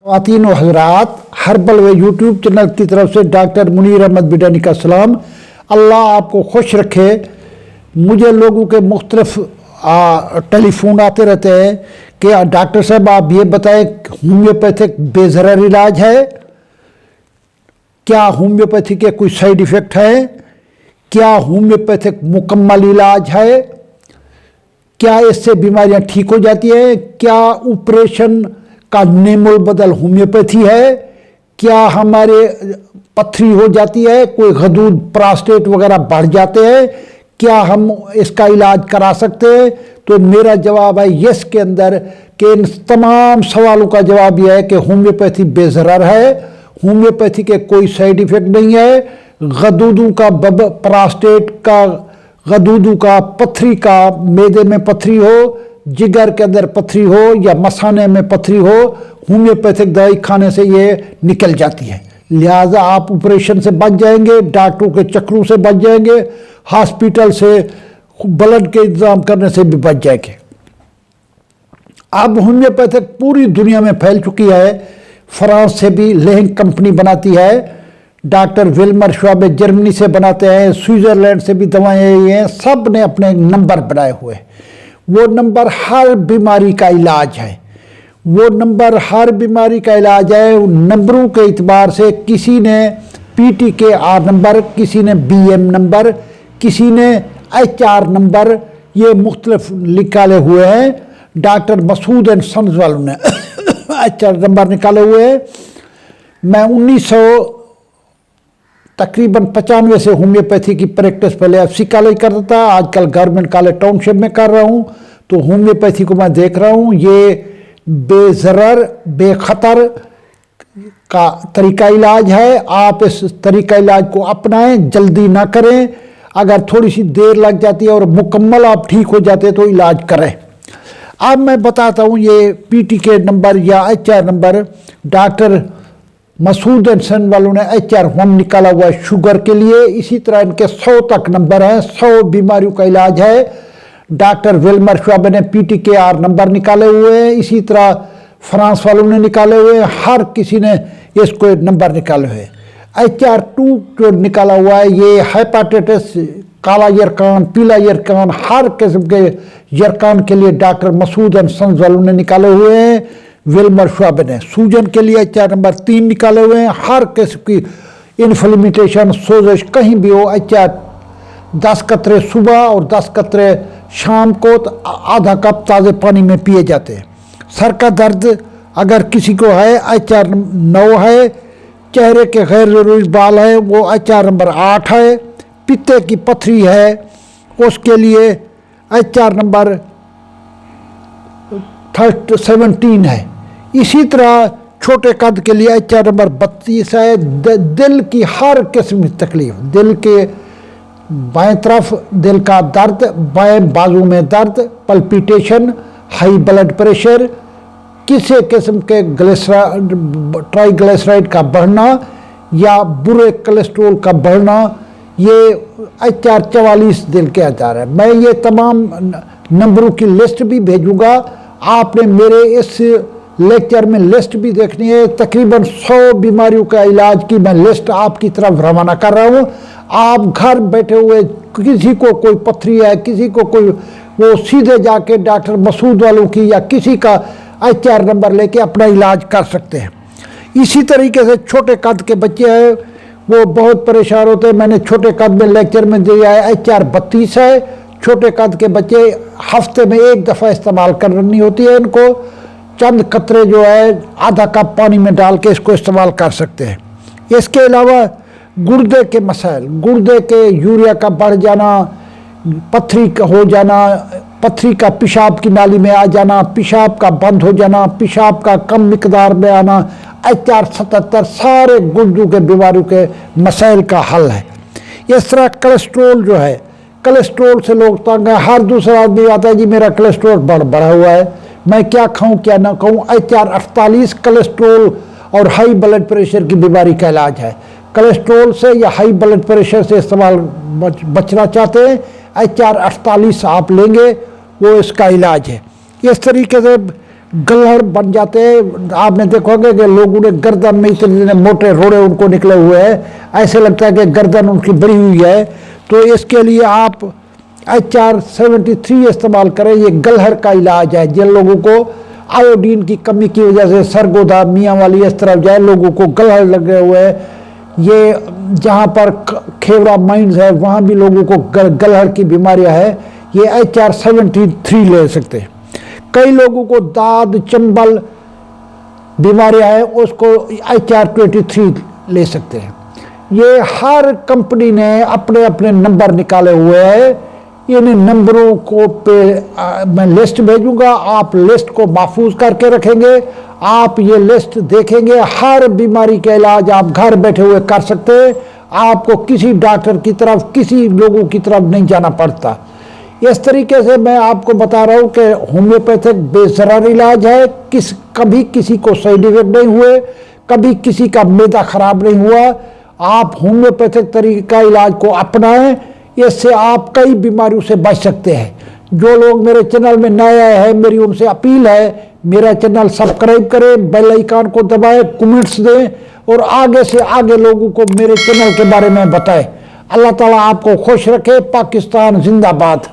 ख़वातीन व हज़रात, हर्बल व यूट्यूब चैनल की तरफ से डॉक्टर मुनीर अहमद बिडानी का सलाम। अल्लाह आपको खुश रखे। मुझे लोगों के मुख्तलिफ टेलीफोन आते रहते हैं कि डॉक्टर साहब आप ये बताएं होम्योपैथिक बेज़रर इलाज है क्या, होम्योपैथी के कोई साइड इफ़ेक्ट है क्या, होम्योपैथिक मुकम्मल इलाज है क्या, इससे बीमारियां ठीक हो जाती है क्या, ऑपरेशन का नेमुल बदल होम्योपैथी है क्या, हमारे पथरी हो जाती है, कोई गदूद प्रोस्टेट वगैरह बढ़ जाते हैं, क्या हम इसका इलाज करा सकते हैं। तो मेरा जवाब है यस के अंदर कि इन तमाम सवालों का जवाब यह है कि होम्योपैथी बेज़रर है, होम्योपैथी के कोई साइड इफ़ेक्ट नहीं है। गदूदों का प्रोस्टेट का, गदूदों का, पथरी का, मैदे में पथरी हो, जिगर के अंदर पथरी हो या मसाने में पथरी हो, होम्योपैथिक दवाई खाने से ये निकल जाती है। लिहाजा आप ऑपरेशन से बच जाएंगे, डॉक्टरों के चक्रों से बच जाएंगे, हॉस्पिटल से ब्लड के इंतजाम करने से भी बच जाएंगे। अब होम्योपैथिक पूरी दुनिया में फैल चुकी है। फ्रांस से भी लेंग कंपनी बनाती है, डॉक्टर विल्मर श्वाबे जर्मनी से बनाते हैं, स्विट्ज़रलैंड से भी दवाएं आई हैं, सब ने अपने नंबर बनाए हुए हैं। वो नंबर हर बीमारी का इलाज है, वो नंबर हर बीमारी का इलाज है। नंबरों के एतबार से किसी ने PTKR नंबर, किसी ने BM नंबर, किसी ने HR नंबर, ये मुख्तलिफ निकाले हुए हैं। डॉक्टर मसूद एंड सन्स वालों ने HR नंबर निकाले हुए हैं। मैं 1900 तकरीबन 95 से होम्योपैथी की प्रैक्टिस पहले FC कॉलेज करता था, आजकल गवर्नमेंट कॉलेज टाउनशिप में कर रहा हूँ। तो होम्योपैथी को मैं देख रहा हूँ, ये बेज़रर बेखतर का तरीका इलाज है। आप इस तरीका इलाज को अपनाएं, जल्दी ना करें। अगर थोड़ी सी देर लग जाती है और मुकम्मल आप ठीक हो जाते तो इलाज करें। अब मैं बताता हूँ ये PTK नंबर या HR number. Doctor Masood and son वालों ने HR1 निकाला हुआ है शुगर के लिए। इसी तरह इनके 100 तक नंबर हैं, 100 बीमारियों का इलाज है। डॉक्टर विल्मर श्वाबे ने PTKR नंबर निकाले हुए हैं, इसी तरह फ्रांस वालों ने निकाले हुए हैं, हर किसी ने इसको नंबर निकाले हुए हैं। HR2 जो निकाला हुआ है, ये हेपाटाइटिस, काला यरकान, पीला यरकान, हर किस्म के यरकान के लिए डॉक्टर मसूद एंड सन्स वालों ने निकाले हुए हैं। विल्मर श्वाबे ने सूजन के लिए HR नंबर 3 निकाले हुए हैं। हर किस्म की इन्फ्लेमेशन, सोजिश कहीं भी हो, HR 10 कतरे सुबह और 10 कतरे शाम को आधा कप ताज़े पानी में पिए जाते हैं। सर का दर्द अगर किसी को है, HR 9 है। चेहरे के गैर ज़रूरी बाल है, वो HR नंबर 8 है। पित्ते की पथरी है, उसके लिए HR नंबर 17 है। इसी तरह छोटे कद के लिए HR नंबर 32 है। दिल की हर किस्म की तकलीफ, दिल के बाएं तरफ दिल का दर्द, बाएं बाजू में दर्द, पल्पिटेशन, हाई ब्लड प्रेशर, किसी किस्म के ट्राइग्लिसराइड का बढ़ना या बुरे कोलेस्ट्रॉल का बढ़ना, ये HR 44 दिल के आधार है। मैं ये तमाम नंबरों की लिस्ट भी भेजूंगा, आपने मेरे इस लेक्चर में लिस्ट भी देखनी है। तकरीबन 100 बीमारियों का इलाज की मैं लिस्ट आपकी तरफ रवाना कर रहा हूँ। आप घर बैठे हुए, किसी को कोई पथरी है, किसी को कोई, वो सीधे जाके डॉक्टर मसूद वालों की या किसी का HR नंबर लेके अपना इलाज कर सकते हैं। इसी तरीके से छोटे कद के बच्चे हैं, वो बहुत परेशान होते हैं। मैंने छोटे कद में लेक्चर में दिया है, HR 32 है। छोटे कद के बच्चे हफ्ते में 1 दफ़ा इस्तेमाल करनी होती है इनको। चंद कतरे जो है आधा कप पानी में डाल के इसको इस्तेमाल कर सकते हैं। इसके अलावा गुर्दे के मसाइल, गुर्दे के यूरिया का बढ़ जाना, पथरी का हो जाना, पथरी का पेशाब की नाली में आ जाना, पेशाब का बंद हो जाना, पेशाब का कम मिकदार में आना, HR 77 सारे गुर्दों के बीमारियों के मसाइल का हल है। इस तरह कोलेस्ट्रॉल जो है, कोलेस्ट्रॉल से लोग तंग है। हर दूसरा आदमी आता है जी मेरा कोलेस्ट्रॉल बढ़ा हुआ है, मैं क्या खाऊं क्या ना खाऊं। HR 48 कोलेस्ट्रॉल और हाई ब्लड प्रेशर की बीमारी का इलाज है। कोलेस्ट्रॉल से या हाई ब्लड प्रेशर से इस्तेमाल बचना चाहते हैं, HR 48 आप लेंगे, वो इसका इलाज है। इस तरीके से गलहड़ बन जाते हैं। आपने देखोगे कि लोगों ने गर्दन में इतने मोटे रोड़े उनको निकले हुए हैं, ऐसे लगता है कि गर्दन उनकी बड़ी हुई है। तो इसके लिए आप HR-73 इस्तेमाल करें। ये गलहड़ का इलाज है। जिन लोगों को आयोडीन की कमी की वजह से सरगोदा मियाँ वाली इस तरफ जाए, लोगों को गलहड़ लगे हुए हैं, ये जहाँ पर खेवरा माइंस है वहाँ भी लोगों को गलहड़ की बीमारियाँ है, ये HR-73 ले सकते हैं। कई लोगों को दाद चंबल बीमारियाँ है, उसको HR-23 ले सकते हैं। ये हर कंपनी ने अपने अपने नंबर निकाले हुए हैं। इन नंबरों को मैं लिस्ट भेजूंगा, आप लिस्ट को महफूज करके रखेंगे। आप ये लिस्ट देखेंगे, हर बीमारी का इलाज आप घर बैठे हुए कर सकते हैं। आपको किसी डॉक्टर की तरफ, किसी लोगों की तरफ नहीं जाना पड़ता। इस तरीके से मैं आपको बता रहा हूँ कि होम्योपैथिक बेजरार इलाज है। कभी किसी को साइड इफेक्ट नहीं हुए, कभी किसी का मैदा खराब नहीं हुआ। आप होम्योपैथिक तरीके का इलाज को अपनाएं, इससे आप कई बीमारियों से बच सकते हैं। जो लोग मेरे चैनल में नए आए हैं, मेरी उनसे अपील है, मेरा चैनल सब्सक्राइब करें, बेल आइकन को दबाएं, कमेंट्स दें और आगे से आगे लोगों को मेरे चैनल के बारे में बताएं। अल्लाह ताला आपको खुश रखे। पाकिस्तान जिंदाबाद।